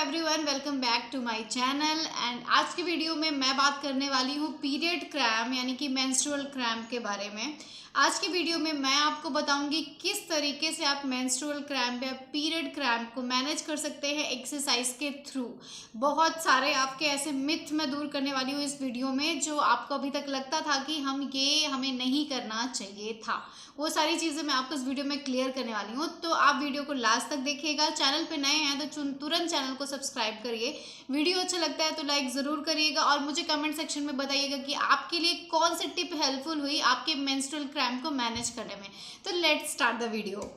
Everyone, welcome back to my channel. And आज की video में मैं बात करने वाली हूँ पीरियड क्रैम्प यानी कि मेंस्ट्रुअल क्रैम्प के बारे में। आज की वीडियो में मैं आपको बताऊंगी किस तरीके से आप मेंस्ट्रुअल क्रैम्प या पीरियड क्रैम्प को मैनेज कर सकते हैं एक्सरसाइज के थ्रू। बहुत सारे आपके ऐसे मिथ मैं दूर करने वाली हूँ इस वीडियो में जो आपको अभी तक लगता था कि हमें नहीं करना चाहिए था। वो सारी चीज़ें मैं आपको इस वीडियो में क्लियर करने वाली हूँ, तो आप वीडियो को लास्ट तक देखिएगा। चैनल पे नए हैं तो तुरंत चैनल को सब्सक्राइब करिए। वीडियो अच्छा लगता है तो लाइक ज़रूर करिएगा और मुझे कमेंट सेक्शन में बताइएगा कि आपके लिए कौन सी टिप हेल्पफुल हुई आपके मेंस्ट्रुअल क्रैम्प को मैनेज करने में। तो let's start the video.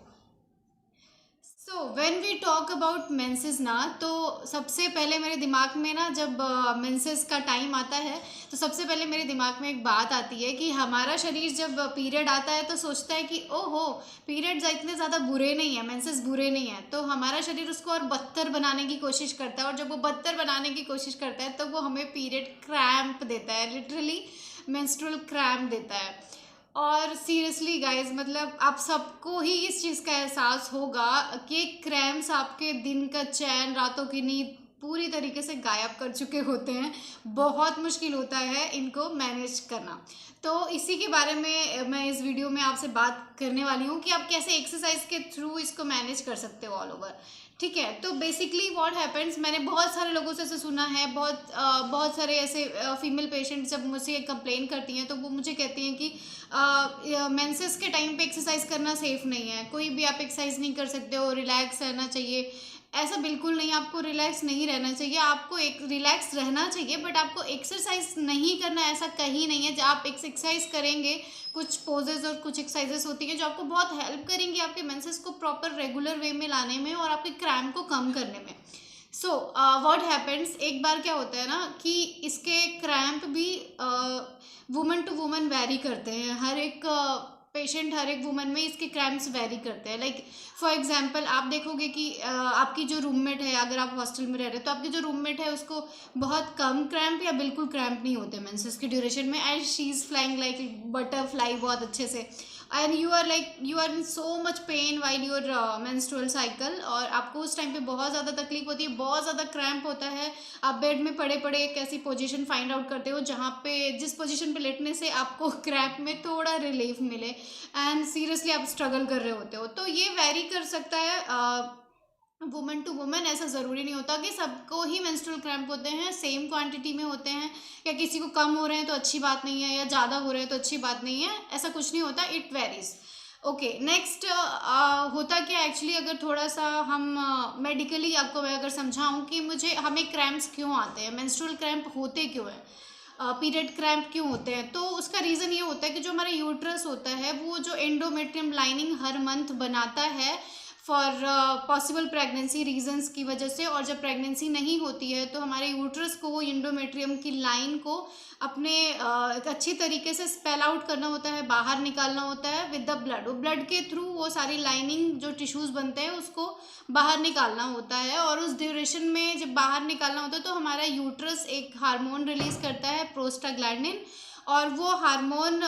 So when we talk about menses ना, तो सबसे पहले मेरे दिमाग में ना, जब मेंसेस का टाइम आता है तो सबसे पहले मेरे दिमाग में एक बात आती है कि हमारा शरीर जब पीरियड आता है तो सोचता है कि ओहो, पीरियड्स इतने ज़्यादा बुरे नहीं है, मेंसेस बुरे नहीं है। तो हमारा शरीर उसको और बदतर बनाने की कोशिश करता है, और जब वो बदतर बनाने की कोशिश करता है तो वो हमें पीरियड क्रैम्प देता है, लिटरली मेंस्ट्रुअल क्रैम्प देता है। और सीरियसली गाइज, मतलब आप सबको ही इस चीज़ का एहसास होगा कि क्रैम्प्स आपके दिन का चैन, रातों की नींद पूरी तरीके से गायब कर चुके होते हैं। बहुत मुश्किल होता है इनको मैनेज करना। तो इसी के बारे में मैं इस वीडियो में आपसे बात करने वाली हूँ कि आप कैसे एक्सरसाइज के थ्रू इसको मैनेज कर सकते हो ऑल ओवर। ठीक है, तो बेसिकली व्हाट हैपेंस, मैंने बहुत सारे लोगों से ऐसे सुना है, बहुत सारे ऐसे फीमेल पेशेंट जब मुझसे कंप्लेन करती हैं तो वो मुझे कहती हैं कि मेंसेस के टाइम पे एक्सरसाइज करना सेफ नहीं है, कोई भी आप एक्सरसाइज नहीं कर सकते हो, रिलैक्स रहना चाहिए। ऐसा बिल्कुल नहीं, आपको रिलैक्स नहीं रहना चाहिए, आपको एक रिलैक्स रहना चाहिए, बट आपको एक्सरसाइज नहीं करना, ऐसा कहीं नहीं है। जब आप एक्सरसाइज करेंगे, कुछ पोजेज और कुछ एक्सरसाइजेस होती हैं जो आपको बहुत हेल्प करेंगी आपके मेंसेस को प्रॉपर रेगुलर वे में लाने में और आपके क्रैम्प को कम करने में। सो व्हाट हैपेंस, एक बार क्या होता है ना कि इसके क्रैम्प भी वुमन टू वुमन वेरी करते हैं। हर एक पेशेंट, हर एक वुमन में इसके क्रैम्प्स वेरी करते हैं। लाइक फॉर एग्जांपल, आप देखोगे कि आपकी जो रूममेट है, अगर आप हॉस्टल में रह रहे हो तो आपकी जो रूममेट है उसको बहुत कम क्रैम्प या बिल्कुल क्रैम्प नहीं होते मेंसेस की ड्यूरेशन में, and she is flying like butterfly बहुत अच्छे से, and you are in so much pain while your menstrual cycle, और आपको उस टाइम पे बहुत ज़्यादा तकलीफ होती है, बहुत ज़्यादा क्रैम्प होता है। आप बेड में पड़े पड़े एक ऐसी पोजीशन फाइंड आउट करते हो जहाँ पे, जिस पोजीशन पे लेटने से आपको क्रैम्प में थोड़ा रिलीफ मिले, एंड सीरियसली आप स्ट्रगल कर रहे होते हो। तो ये वेरी कर सकता है वुमन टू वुमन। ऐसा ज़रूरी नहीं होता कि सबको ही मेंस्ट्रुअल क्रैम्प होते हैं, सेम क्वांटिटी में होते हैं, या किसी को कम हो रहे हैं तो अच्छी बात नहीं है, या ज़्यादा हो रहे हैं तो अच्छी बात नहीं है, ऐसा कुछ नहीं होता, इट वेरीज। ओके, नेक्स्ट होता क्या एक्चुअली, अगर थोड़ा सा हम मेडिकली आपको मैं अगर समझाऊं कि हमें क्रैम्प्स क्यों आते हैं, मेंस्ट्रुअल क्रैम्प होते क्यों हैं, पीरियड क्रैम्प क्यों होते हैं, तो उसका रीज़न ये होता है कि जो हमारा यूट्रस होता है, वो जो एंडोमेट्रियम लाइनिंग हर मंथ बनाता है फॉर पॉसिबल प्रेगनेंसी रीजंस की वजह से, और जब प्रेगनेंसी नहीं होती है तो हमारे यूट्रस को, वो इंडोमेट्रियम की लाइन को अपने एक अच्छी तरीके से स्पेल आउट करना होता है, बाहर निकालना होता है विद द ब्लड। वो ब्लड के थ्रू वो सारी लाइनिंग जो टिश्यूज़ बनते हैं उसको बाहर निकालना होता है, और उस ड्यूरेशन में जब बाहर निकालना होता है तो हमारा यूट्रस एक हार्मोन रिलीज करता है, प्रोस्टाग्लैंडिन, और वो हार्मोन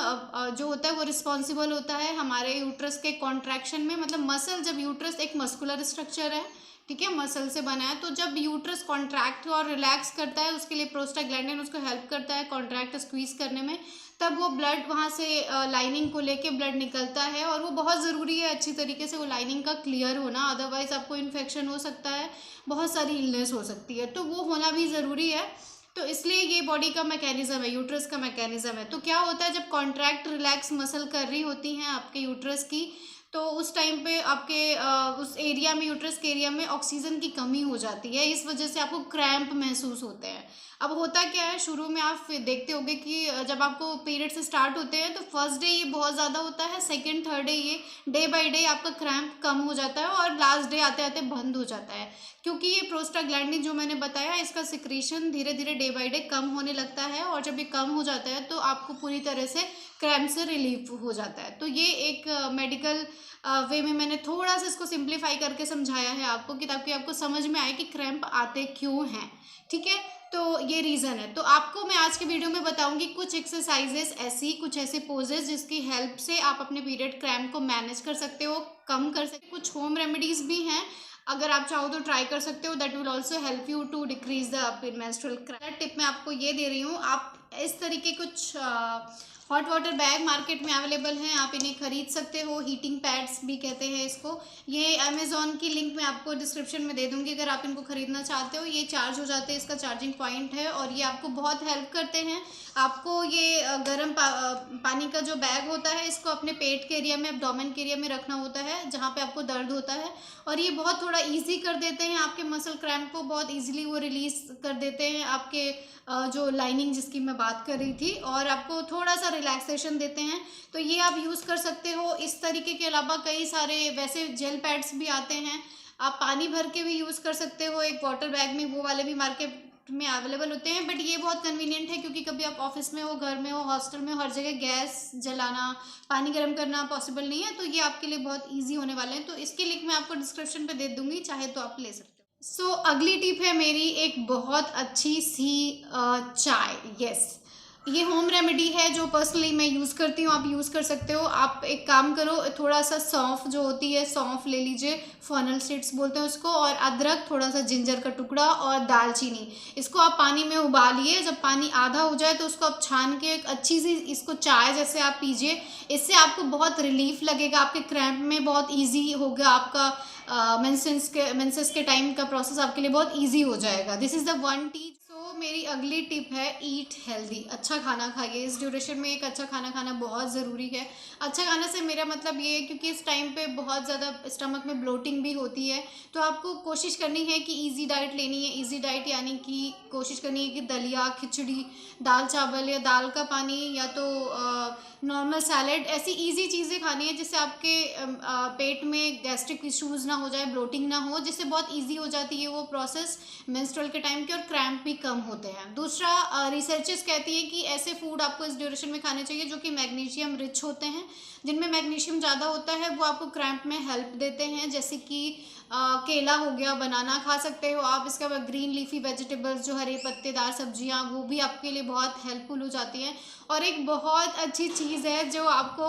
जो होता है वो रिस्पॉन्सिबल होता है हमारे यूट्रस के कॉन्ट्रैक्शन में। मतलब मसल, जब यूट्रस एक मस्कुलर स्ट्रक्चर है, ठीक है, मसल से बना है, तो जब यूट्रस कॉन्ट्रैक्ट और रिलैक्स करता है, उसके लिए प्रोस्टाग्लैंडिन उसको हेल्प करता है कॉन्ट्रैक्ट स्क्वीज करने में, तब वो ब्लड वहाँ से लाइनिंग को लेके ब्लड निकलता है, और वो बहुत ज़रूरी है अच्छी तरीके से वो लाइनिंग का क्लियर होना, अदरवाइज आपको इन्फेक्शन हो सकता है, बहुत सारी इलनेस हो सकती है, तो वो होना भी ज़रूरी है। तो इसलिए ये बॉडी का मैकेनिज्म है, यूट्रस का मैकेनिज्म है। तो क्या होता है, जब कॉन्ट्रैक्ट रिलैक्स मसल कर रही होती हैं आपके यूट्रस की, तो उस टाइम पे आपके उस एरिया में, यूट्रस के एरिया में ऑक्सीजन की कमी हो जाती है, इस वजह से आपको क्रैम्प महसूस होते हैं। अब होता क्या है, शुरू में आप देखते होंगे कि जब आपको पीरियड से स्टार्ट होते हैं तो फर्स्ट डे ये बहुत ज़्यादा होता है, सेकेंड थर्ड डे ये डे बाय डे आपका क्रैम्प कम हो जाता है, और लास्ट डे आते आते बंद हो जाता है, क्योंकि ये प्रोस्टाग्लैंडिन जो मैंने बताया, इसका सिक्रीशन धीरे धीरे डे बाय डे कम होने लगता है, और जब ये कम हो जाता है तो आपको पूरी तरह से क्रैम्प से रिलीफ हो जाता है। तो ये एक मेडिकल वे में मैंने थोड़ा सा इसको सिंप्लीफाई करके समझाया है आपको, कि ताकि आपको समझ में आए कि क्रैम्प आते क्यों हैं। ठीक है, तो ये रीज़न है। तो आपको मैं आज के वीडियो में बताऊंगी कुछ एक्सरसाइजेस ऐसी, कुछ ऐसे पोजेस जिसकी हेल्प से आप अपने पीरियड क्रैम्प को मैनेज कर सकते हो, कम कर सकते हो। कुछ होम रेमेडीज़ भी हैं, अगर आप चाहो तो ट्राई कर सकते हो, that will also help you to decrease the menstrual cramp. Tip मैं आपको ये दे रही हूँ, आप इस तरीके कुछ हॉट वाटर बैग मार्केट में अवेलेबल हैं, आप इन्हें खरीद सकते हो। हीटिंग पैड्स भी कहते हैं इसको। ये अमेज़ॉन की लिंक मैं आपको डिस्क्रिप्शन में दे दूंगी अगर आप इनको खरीदना चाहते हो। ये चार्ज हो जाते हैं, इसका चार्जिंग पॉइंट है और ये आपको बहुत हेल्प करते हैं। आपको ये गर्म पानी का जो बैग होता है इसको अपने पेट के एरिया में, एब्डोमेन के एरिया में रखना होता है जहाँ पे आपको दर्द होता है, और ये बहुत थोड़ा ईजी कर देते हैं आपके मसल क्रैम्प को, बहुत ईजिली वो रिलीज कर देते हैं आपके जो लाइनिंग जिसकी मैं बात कर रही थी, और आपको थोड़ा सा रिलैक्सेशन देते हैं। तो ये आप यूज़ कर सकते हो। इस तरीके के अलावा कई सारे वैसे जेल पैड्स भी आते हैं, आप पानी भर के भी यूज़ कर सकते हो एक वाटर बैग में, वो वाले भी मार्केट में अवेलेबल होते हैं। बट ये बहुत कन्वीनियंट है क्योंकि कभी आप ऑफिस में हो, घर में हो, हॉस्टल में हो, हर जगह गैस जलाना, पानी गर्म करना पॉसिबल नहीं है, तो ये आपके लिए बहुत ईजी होने वाले हैं। तो इसकी लिंक मैं आपको डिस्क्रिप्शन पे दे दूंगी, चाहे तो आप ले सकते हो। सो अगली टिप है मेरी एक बहुत अच्छी सी चाय। यस, ये होम रेमेडी है जो पर्सनली मैं यूज़ करती हूँ, आप यूज़ कर सकते हो। आप एक काम करो, थोड़ा सा सौंफ जो होती है, सौंफ ले लीजिए, फनल सीड्स बोलते हैं उसको, और अदरक, थोड़ा सा जिंजर का टुकड़ा और दालचीनी, इसको आप पानी में उबालिए। जब पानी आधा हो जाए तो उसको आप छान के एक अच्छी सी इसको चाय जैसे आप पीजिए। इससे आपको बहुत रिलीफ लगेगा, आपके क्रैम्प में बहुत ईजी होगा, आपका मेंसेस के टाइम का प्रोसेस आपके लिए बहुत ईजी हो जाएगा। This is the one T. मेरी अगली टिप है ईट हेल्दी, अच्छा खाना खाइए। इस ड्यूरेशन में एक अच्छा खाना खाना बहुत ज़रूरी है। अच्छा खाने से मेरा मतलब ये है क्योंकि इस टाइम पे बहुत ज़्यादा स्टमक में ब्लोटिंग भी होती है, तो आपको कोशिश करनी है कि इजी डाइट लेनी है। इजी डाइट यानी कि कोशिश करनी है कि दलिया, खिचड़ी, दाल चावल या दाल का पानी, या तो नॉर्मल सैलेड, ऐसी इजी चीज़ें खानी है जिससे आपके पेट में गैस्ट्रिक इश्यूज़ ना हो जाए, ब्लोटिंग ना हो, जिससे बहुत ईजी हो जाती है वो प्रोसेस मेंस्ट्रुअल के टाइम के, और क्रैम्प भी कम होते हैं। दूसरा, रिसर्चर्स कहती है कि ऐसे फूड आपको इस ड्यूरेशन में खाने चाहिए जो कि मैग्नीशियम रिच होते हैं। जिनमें मैग्नीशियम ज़्यादा होता है वो आपको क्रैम्प में हेल्प देते हैं, जैसे कि केला हो गया, बनाना खा सकते हो आप। इसके बाद ग्रीन लीफी वेजिटेबल्स, जो हरे पत्तेदार सब्जियां, वो भी आपके लिए बहुत हेल्पफुल हो जाती हैं। और एक बहुत अच्छी चीज़ है जो आपको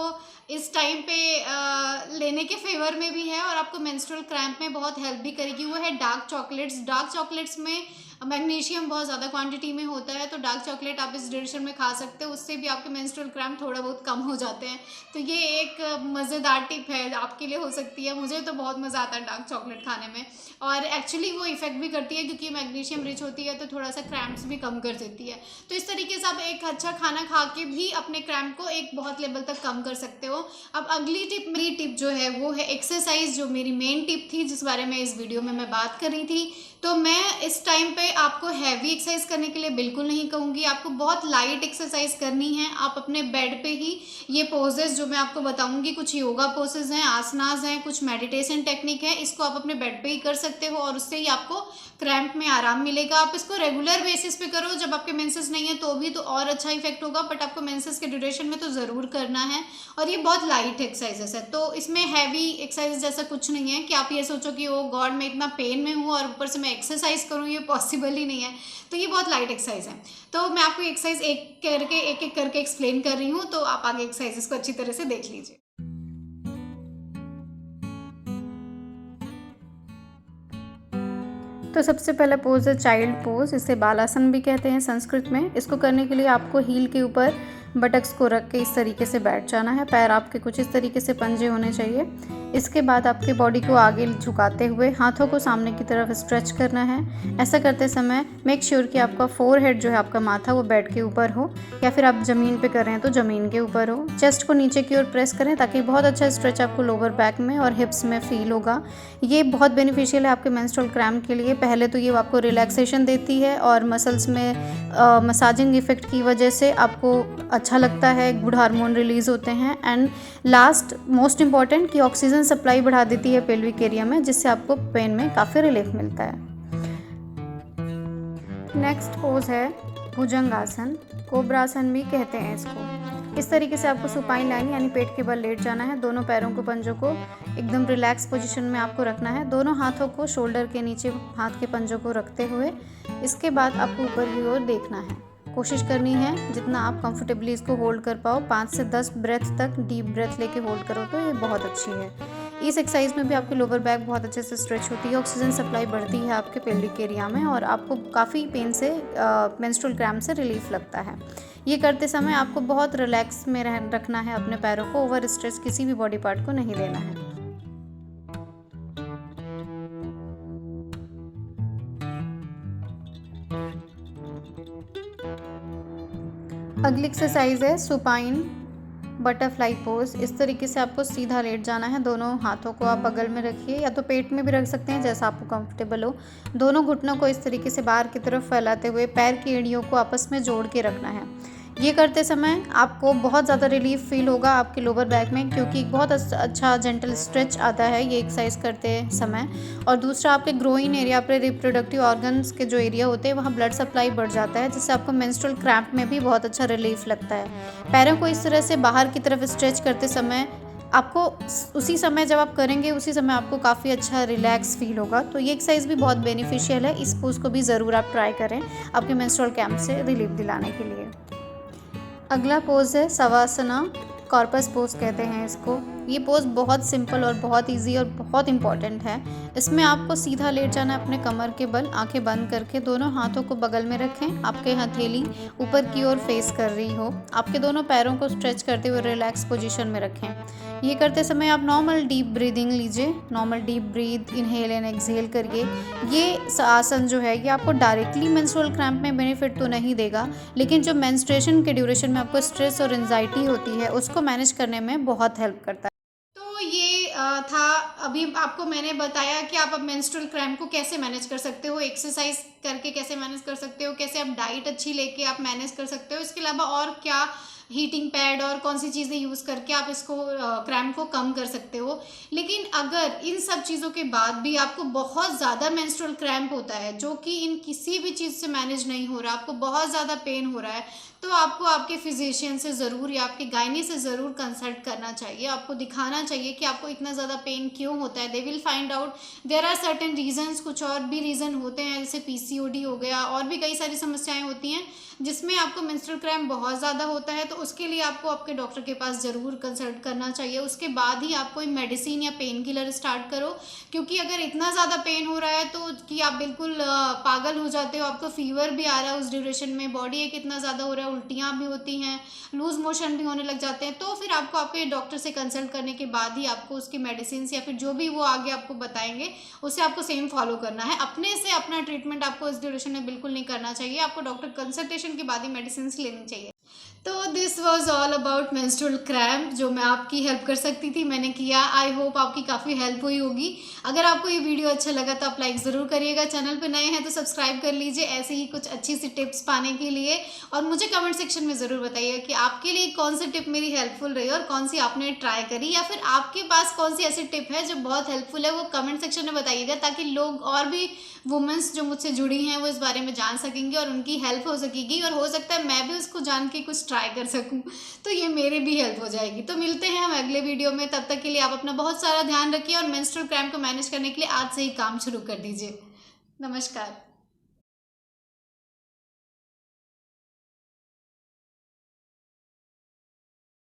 इस टाइम पे लेने के फेवर में भी है और आपको मेंस्ट्रुअल क्रैम्प में बहुत हेल्प भी करेगी, वो है डार्क चॉकलेट्स। डार्क चॉकलेट्स में मैग्नीशियम बहुत ज़्यादा क्वांटिटी में होता है, तो डार्क चॉकलेट आप इस ड्यूरेशन में खा सकते हो, उससे भी आपके मेंस्ट्रुअल क्रैम्प थोड़ा बहुत कम हो जाते हैं। तो ये एक मज़ेदार टिप है, आपके लिए हो सकती है। मुझे तो बहुत मज़ा आता है डार्क चॉकलेट खाने में, और एक्चुअली वो इफेक्ट भी करती है क्योंकि मैग्नीशियम रिच होती है, तो थोड़ा सा क्रैम्प्स भी कम कर देती है। तो इस तरीके से आप एक अच्छा खाना खा के भी अपने क्रैम्प को एक बहुत लेवल तक कम कर सकते हो। अब अगली टिप, मेरी टिप जो है वो है एक्सरसाइज, जो मेरी मेन टिप थी जिस बारे में इस वीडियो में मैं बात कर रही थी। तो मैं इस टाइम पे आपको हैवी एक्सरसाइज करने के लिए बिल्कुल नहीं कहूँगी, आपको बहुत लाइट एक्सरसाइज करनी है। आप अपने बेड पे ही ये पोजेस जो मैं आपको बताऊंगी, कुछ योगा पोजेस हैं, आसनास हैं, कुछ मेडिटेशन टेक्निक है, इसको आप अपने बेड पे ही कर सकते हो और उससे ही आपको क्रैम्प में आराम मिलेगा। आप इसको रेगुलर बेसिस पे करो, जब आपके मेंसेस नहीं है तो भी तो और अच्छा इफेक्ट होगा, बट आपको मेंसेस के ड्यूरेशन में तो ज़रूर करना है। और ये बहुत लाइट एक्सरसाइजेस है, तो इसमें हैवी एक्सरसाइज जैसा कुछ नहीं है कि आप ये सोचो कि ओ गॉड मैं इतना पेन में हूँ और ऊपर से मैं एक्सरसाइज करूँ, ये पॉसिबल ही नहीं है। तो ये बहुत लाइट एक्सरसाइज है। तो मैं आपको एक्सरसाइज एक एक करके एक्सप्लेन कर रही हूँ, तो आप आगे एक्सरसाइजेस को अच्छी तरह से देख लीजिए। तो सबसे पहला पोज है चाइल्ड पोज, इसे बालासन भी कहते हैं संस्कृत में। इसको करने के लिए आपको हील के ऊपर बटक्स को रख के इस तरीके से बैठ जाना है। पैर आपके कुछ इस तरीके से पंजे होने चाहिए। इसके बाद आपके बॉडी को आगे झुकाते हुए हाथों को सामने की तरफ स्ट्रेच करना है। ऐसा करते समय मेक श्योर कि आपका फोरहेड जो है, आपका माथा, वो बेड के ऊपर हो, या फिर आप ज़मीन पे कर रहे हैं तो ज़मीन के ऊपर हो। चेस्ट को नीचे की ओर प्रेस करें ताकि बहुत अच्छा स्ट्रेच आपको लोअर बैक में और हिप्स में फील होगा। ये बहुत बेनिफिशियल है आपके मेंस्ट्रुअल क्रैम्प के लिए। पहले तो ये आपको रिलैक्सेशन देती है और मसल्स में मसाजिंग इफेक्ट की वजह से आपको अच्छा लगता है, गुड हार्मोन रिलीज होते हैं। एंड लास्ट मोस्ट इम्पॉर्टेंट कि ऑक्सीजन सप्लाई बढ़ा देती है पेल्विक एरिया में, जिससे आपको पेन में काफ़ी रिलीफ मिलता है। नेक्स्ट पोज है भुजंगासन, कोब्रासन भी कहते हैं इसको। इस तरीके से आपको सुपाइन लाइन यानी पेट के बल लेट जाना है। दोनों पैरों को, पंजों को एकदम रिलैक्स पोजीशन में आपको रखना है। दोनों हाथों को शोल्डर के नीचे हाथ के पंजों को रखते हुए इसके बाद आपको ऊपर की ओर देखना है। कोशिश करनी है जितना आप कंफर्टेबली इसको होल्ड कर पाओ। 5 से 10 ब्रेथ तक डीप ब्रेथ लेके होल्ड करो तो ये बहुत अच्छी है। इस एक्सरसाइज में भी आपकी लोअर बैक बहुत अच्छे से स्ट्रेच होती है, ऑक्सीजन सप्लाई बढ़ती है आपके पेल्विक एरिया में और आपको काफ़ी पेन से मेंस्ट्रुअल क्रैम्प से रिलीफ लगता है। ये करते समय आपको बहुत रिलैक्स में रखना है अपने पैरों को, ओवर स्ट्रेस किसी भी बॉडी पार्ट को नहीं देना है। अगली एक्सरसाइज है सुपाइन बटरफ्लाई पोज। इस तरीके से आपको सीधा लेट जाना है। दोनों हाथों को आप बगल में रखिए या तो पेट में भी रख सकते हैं, जैसा आपको कंफर्टेबल हो। दोनों घुटनों को इस तरीके से बाहर की तरफ फैलाते हुए पैर की एड़ियों को आपस में जोड़ के रखना है। ये करते समय आपको बहुत ज़्यादा रिलीफ फील होगा आपके लोअर बैक में, क्योंकि बहुत अच्छा जेंटल स्ट्रेच आता है ये एक्सरसाइज करते समय। और दूसरा, आपके ग्रोइन एरिया पर रिप्रोडक्टिव ऑर्गन्स के जो एरिया होते हैं वहाँ ब्लड सप्लाई बढ़ जाता है, जिससे आपको मेंस्ट्रुअल क्रैम्प में भी बहुत अच्छा रिलीफ लगता है। पैरों को इस तरह से बाहर की तरफ स्ट्रेच करते समय आपको उसी समय जब आप करेंगे उसी समय आपको काफ़ी अच्छा रिलैक्स फील होगा। तो ये एक्सरसाइज भी बहुत बेनिफिशियल है। इस पोज को भी ज़रूर आप ट्राई करें आपके मेंस्ट्रुअल क्रैम्प से रिलीफ दिलाने के लिए। अगला पोज है शवासना, कॉर्पस पोज कहते हैं इसको। ये पोज बहुत सिंपल और बहुत इजी और बहुत इंपॉर्टेंट है। इसमें आपको सीधा लेट जाना है अपने कमर के बल, आंखें बंद करके। दोनों हाथों को बगल में रखें, आपके हथेली ऊपर की ओर फेस कर रही हो। आपके दोनों पैरों को स्ट्रेच करते हुए रिलैक्स पोजीशन में रखें। ये करते समय आप नॉर्मल डीप ब्रीदिंग लीजिए, normal deep breath, inhale and exhale करिए। ये आसन जो है ये आपको डायरेक्टली मेंस्ट्रुअल क्रैम्प में बेनिफिट तो नहीं देगा, लेकिन जो मेंस्ट्रुएशन के ड्यूरेशन में आपको स्ट्रेस और एंजाइटी होती है उसको मैनेज करने में बहुत हेल्प करता है। तो ये था, अभी आपको मैंने बताया कि आप अब मेंस्ट्रुअल क्रैम्प को कैसे मैनेज कर सकते हो, एक्सरसाइज करके कैसे मैनेज कर सकते हो, कैसे आप डाइट अच्छी लेके आप मैनेज कर सकते हो। इसके अलावा और क्या हीटिंग पैड और कौन सी चीज़ें यूज़ करके आप इसको क्रैम्प को कम कर सकते हो। लेकिन अगर इन सब चीज़ों के बाद भी आपको बहुत ज़्यादा मेंस्ट्रुअल क्रैम्प होता है जो कि इन किसी भी चीज़ से मैनेज नहीं हो रहा, आपको बहुत ज़्यादा पेन हो रहा है, तो आपको आपके फिजिशियन से ज़रूर या आपके गायनी से ज़रूर कंसल्ट करना चाहिए। आपको दिखाना चाहिए कि आपको इतना ज़्यादा पेन क्यों होता है। They will find out there are certain reasons, कुछ और भी रीज़न होते हैं जैसे पीसीओडी हो गया, और भी कई सारी समस्याएं होती हैं जिसमें आपको मेंस्ट्रुअल क्रैम्प बहुत ज़्यादा होता है। तो उसके लिए आपको आपके डॉक्टर के पास ज़रूर कंसल्ट करना चाहिए। उसके बाद ही आप कोई मेडिसिन या पेन किलर स्टार्ट करो, क्योंकि अगर इतना ज़्यादा पेन हो रहा है तो कि आप बिल्कुल पागल हो जाते हो, आपको फीवर भी आ रहा है उस ड्यूरेशन में, बॉडी एक इतना ज़्यादा हो रहा है, उल्टियाँ भी होती हैं, लूज मोशन भी होने लग जाते हैं, तो फिर आपको आपके डॉक्टर से कंसल्ट करने के बाद ही आपको उसकी मेडिसिन या फिर जो भी वो आगे आपको बताएंगे उसे आपको सेम फॉलो करना है। अपने से अपना ट्रीटमेंट आपको इस ड्यूरेशन में बिल्कुल नहीं करना चाहिए। आपको डॉक्टर कंसल्टेशन के बाद ही मेडिसिन लेनी चाहिए। तो this was all about menstrual cramp, जो मैं आपकी हेल्प कर सकती थी मैंने किया। आई होप आपकी काफ़ी हेल्प हुई होगी। अगर आपको ये वीडियो अच्छा लगा तो आप लाइक ज़रूर करिएगा। चैनल पे नए हैं तो सब्सक्राइब कर लीजिए ऐसे ही कुछ अच्छी सी टिप्स पाने के लिए। और मुझे कमेंट सेक्शन में ज़रूर बताइए कि आपके लिए कौन सी टिप मेरी हेल्पफुल रही और कौन सी आपने ट्राई करी, या फिर आपके पास कौन सी ऐसी टिप है जो बहुत हेल्पफुल है, वो कमेंट सेक्शन में बताइएगा, ताकि लोग और भी वुमेंस जो मुझसे जुड़ी हैं वो इस बारे में जान सकेंगी और उनकी हेल्प हो सकेगी, और हो सकता है मैं भी उसको जान के कुछ ट्राई कर सकूं, तो ये मेरी भी हेल्प हो जाएगी। तो मिलते हैं हम अगले वीडियो में, तब तक के लिए आप अपना बहुत सारा ध्यान रखिए और मेंस्ट्रुअल क्रैम्प को मैनेज करने के लिए आज से ही काम शुरू कर दीजिए। नमस्कार।